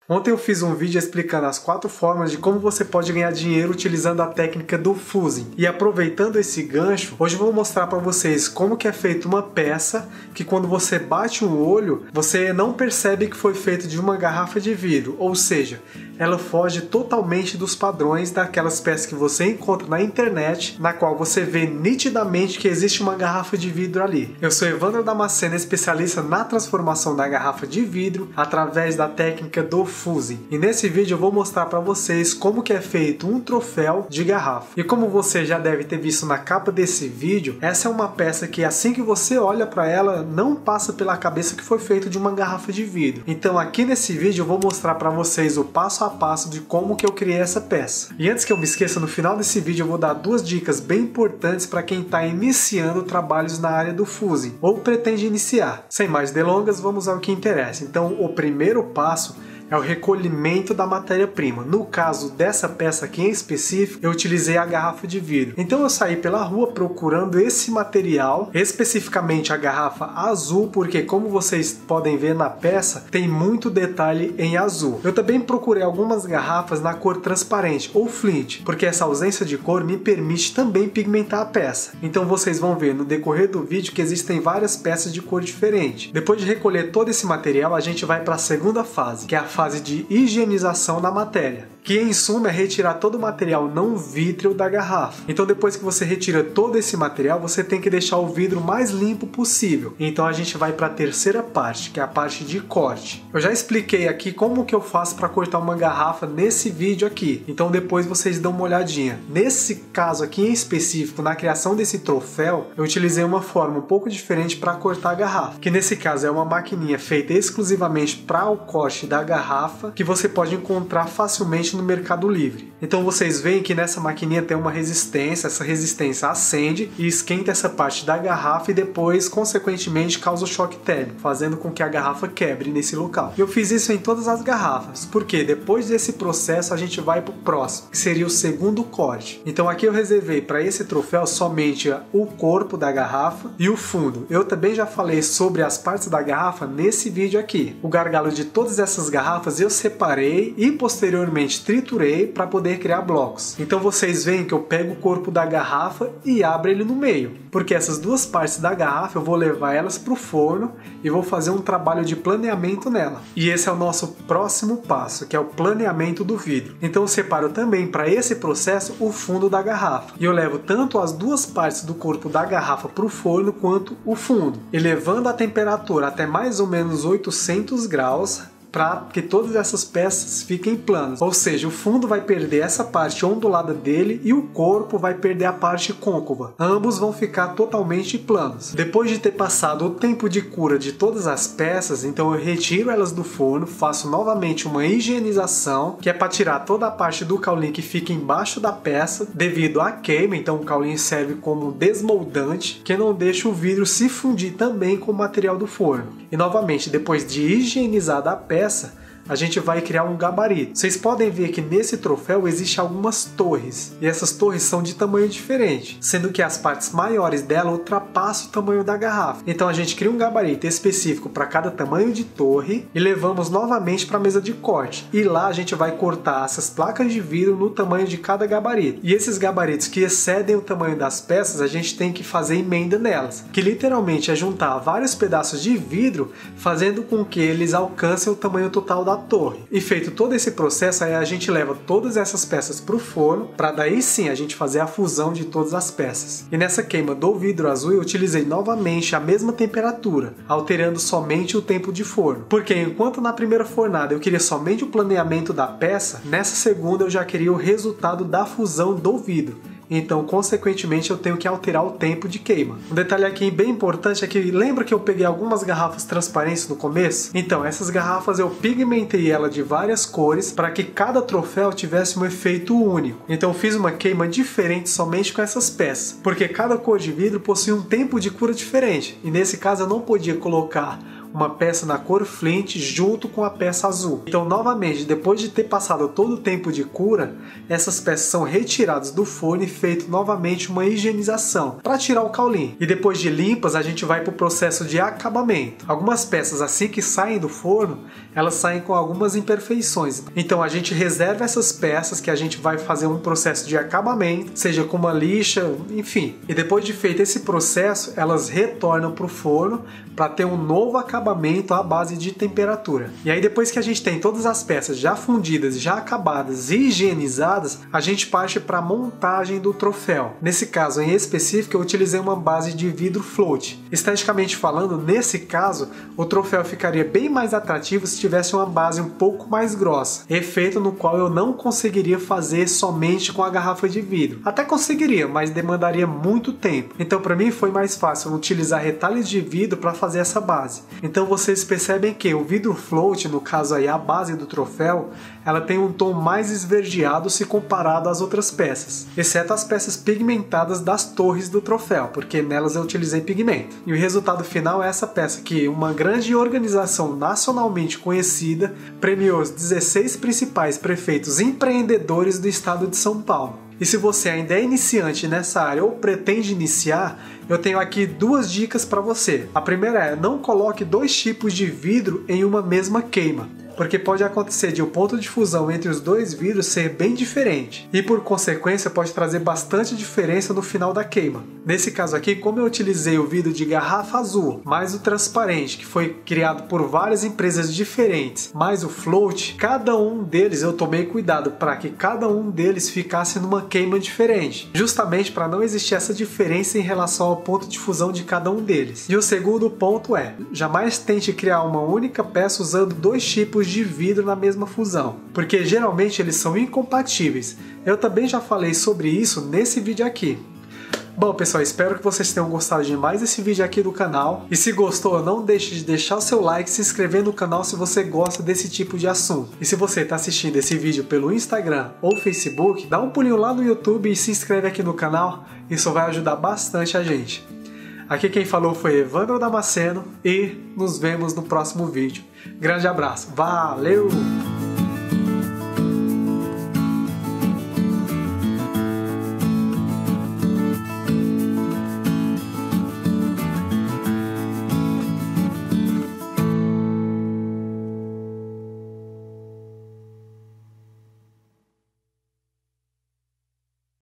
Ontem eu fiz um vídeo explicando as 4 formas de como você pode ganhar dinheiro utilizando a técnica do fusing. E aproveitando esse gancho, hoje eu vou mostrar para vocês como que é feita uma peça que quando você bate um olho, você não percebe que foi feito de uma garrafa de vidro, ou seja, ela foge totalmente dos padrões daquelas peças que você encontra na internet, na qual você vê nitidamente que existe uma garrafa de vidro ali. Eu sou Evandro Damasceno, especialista na transformação da garrafa de vidro através da técnica do fusing. E nesse vídeo eu vou mostrar para vocês como que é feito um troféu de garrafa. E como você já deve ter visto na capa desse vídeo, essa é uma peça que assim que você olha para ela, não passa pela cabeça que foi feito de uma garrafa de vidro. Então aqui nesse vídeo eu vou mostrar para vocês o passo a passo de como que eu criei essa peça. E antes que eu me esqueça, no final desse vídeo eu vou dar 2 dicas bem importantes para quem está iniciando trabalhos na área do fusing ou pretende iniciar. Sem mais delongas, vamos ao que interessa. Então o primeiro passo é o recolhimento da matéria-prima. No caso dessa peça aqui em específico, eu utilizei a garrafa de vidro. Então eu saí pela rua procurando esse material, especificamente a garrafa azul, porque como vocês podem ver na peça, tem muito detalhe em azul. Eu também procurei algumas garrafas na cor transparente, ou flint, porque essa ausência de cor me permite também pigmentar a peça. Então vocês vão ver no decorrer do vídeo que existem várias peças de cor diferente. Depois de recolher todo esse material, a gente vai para a segunda fase, que é a fase de higienização da matéria, que em suma é retirar todo o material não vítreo da garrafa. Então depois que você retira todo esse material, você tem que deixar o vidro mais limpo possível. Então a gente vai para a terceira parte, que é a parte de corte. Eu já expliquei aqui como que eu faço para cortar uma garrafa nesse vídeo aqui, então depois vocês dão uma olhadinha. Nesse caso aqui em específico, na criação desse troféu, eu utilizei uma forma um pouco diferente para cortar a garrafa, que nesse caso é uma maquininha feita exclusivamente para o corte da garrafa, que você pode encontrar facilmente no Mercado Livre. Então vocês veem que nessa maquininha tem uma resistência, essa resistência acende e esquenta essa parte da garrafa e depois, consequentemente, causa o choque térmico, fazendo com que a garrafa quebre nesse local. Eu fiz isso em todas as garrafas, porque depois desse processo a gente vai para o próximo, que seria o segundo corte. Então aqui eu reservei para esse troféu somente o corpo da garrafa e o fundo. Eu também já falei sobre as partes da garrafa nesse vídeo aqui. O gargalo de todas essas garrafas eu separei e posteriormente triturei para poder criar blocos. Então vocês veem que eu pego o corpo da garrafa e abro ele no meio, porque essas 2 partes da garrafa eu vou levar elas para o forno e vou fazer um trabalho de planeamento nela. E esse é o nosso próximo passo, que é o planeamento do vidro. Então eu separo também para esse processo o fundo da garrafa. E eu levo tanto as 2 partes do corpo da garrafa para o forno quanto o fundo, elevando a temperatura até mais ou menos 800 graus, para que todas essas peças fiquem planas. Ou seja, o fundo vai perder essa parte ondulada dele e o corpo vai perder a parte côncava. Ambos vão ficar totalmente planos. Depois de ter passado o tempo de cura de todas as peças, então eu retiro elas do forno, faço novamente uma higienização, que é para tirar toda a parte do caulim que fica embaixo da peça, devido à queima. Então o caulim serve como desmoldante, que não deixa o vidro se fundir também com o material do forno. E novamente, depois de higienizada a peça, a gente vai criar um gabarito. Vocês podem ver que nesse troféu existem algumas torres, e essas torres são de tamanho diferente, sendo que as partes maiores dela ultrapassam o tamanho da garrafa. Então a gente cria um gabarito específico para cada tamanho de torre e levamos novamente para a mesa de corte. E lá a gente vai cortar essas placas de vidro no tamanho de cada gabarito. E esses gabaritos que excedem o tamanho das peças, a gente tem que fazer emenda nelas, que literalmente é juntar vários pedaços de vidro, fazendo com que eles alcancem o tamanho total da torre. E feito todo esse processo, aí a gente leva todas essas peças para o forno, para daí sim a gente fazer a fusão de todas as peças. E nessa queima do vidro azul eu utilizei novamente a mesma temperatura, alterando somente o tempo de forno. Porque enquanto na primeira fornada eu queria somente o planeamento da peça, nessa segunda eu já queria o resultado da fusão do vidro. Então, consequentemente, eu tenho que alterar o tempo de queima. Um detalhe aqui bem importante é que lembra que eu peguei algumas garrafas transparentes no começo? Então, essas garrafas eu pigmentei ela de várias cores para que cada troféu tivesse um efeito único. Então, eu fiz uma queima diferente somente com essas peças, porque cada cor de vidro possui um tempo de cura diferente. E nesse caso, eu não podia colocar uma peça na cor flint junto com a peça azul. Então, novamente, depois de ter passado todo o tempo de cura, essas peças são retiradas do forno e feito novamente uma higienização para tirar o caulim. E depois de limpas, a gente vai para o processo de acabamento. Algumas peças, assim que saem do forno, elas saem com algumas imperfeições. Então a gente reserva essas peças que a gente vai fazer um processo de acabamento, seja com uma lixa, enfim. E depois de feito esse processo, elas retornam para o forno para ter um novo acabamento à base de temperatura. E aí depois que a gente tem todas as peças já fundidas, já acabadas e higienizadas, a gente parte para a montagem do troféu. Nesse caso em específico, eu utilizei uma base de vidro float. Esteticamente falando, nesse caso, o troféu ficaria bem mais atrativo se tivesse uma base um pouco mais grossa, efeito no qual eu não conseguiria fazer somente com a garrafa de vidro. Até conseguiria, mas demandaria muito tempo. Então para mim foi mais fácil utilizar retalhos de vidro para fazer essa base. Então vocês percebem que o vidro float, no caso aí a base do troféu, ela tem um tom mais esverdeado se comparado às outras peças, exceto as peças pigmentadas das torres do troféu, porque nelas eu utilizei pigmento. E o resultado final é essa peça que uma grande organização nacionalmente conhecida premiou os 16 principais prefeitos empreendedores do estado de São Paulo. E se você ainda é iniciante nessa área ou pretende iniciar, eu tenho aqui duas dicas para você. A primeira é: não coloque dois tipos de vidro em uma mesma queima, porque pode acontecer de o ponto de fusão entre os dois vidros ser bem diferente e por consequência pode trazer bastante diferença no final da queima. Nesse caso aqui, como eu utilizei o vidro de garrafa azul, mais o transparente, que foi criado por várias empresas diferentes, mais o float, cada um deles eu tomei cuidado para que cada um deles ficasse numa queima diferente, justamente para não existir essa diferença em relação ao ponto de fusão de cada um deles. E o segundo ponto é: jamais tente criar uma única peça usando dois tipos de vidro na mesma fusão, porque geralmente eles são incompatíveis. Eu também já falei sobre isso nesse vídeo aqui. Bom pessoal, espero que vocês tenham gostado de mais esse vídeo aqui do canal, e se gostou, não deixe de deixar o seu like e se inscrever no canal se você gosta desse tipo de assunto. E se você está assistindo esse vídeo pelo Instagram ou Facebook, dá um pulinho lá no YouTube e se inscreve aqui no canal, isso vai ajudar bastante a gente. Aqui quem falou foi Evandro Damasceno e nos vemos no próximo vídeo. Grande abraço, valeu!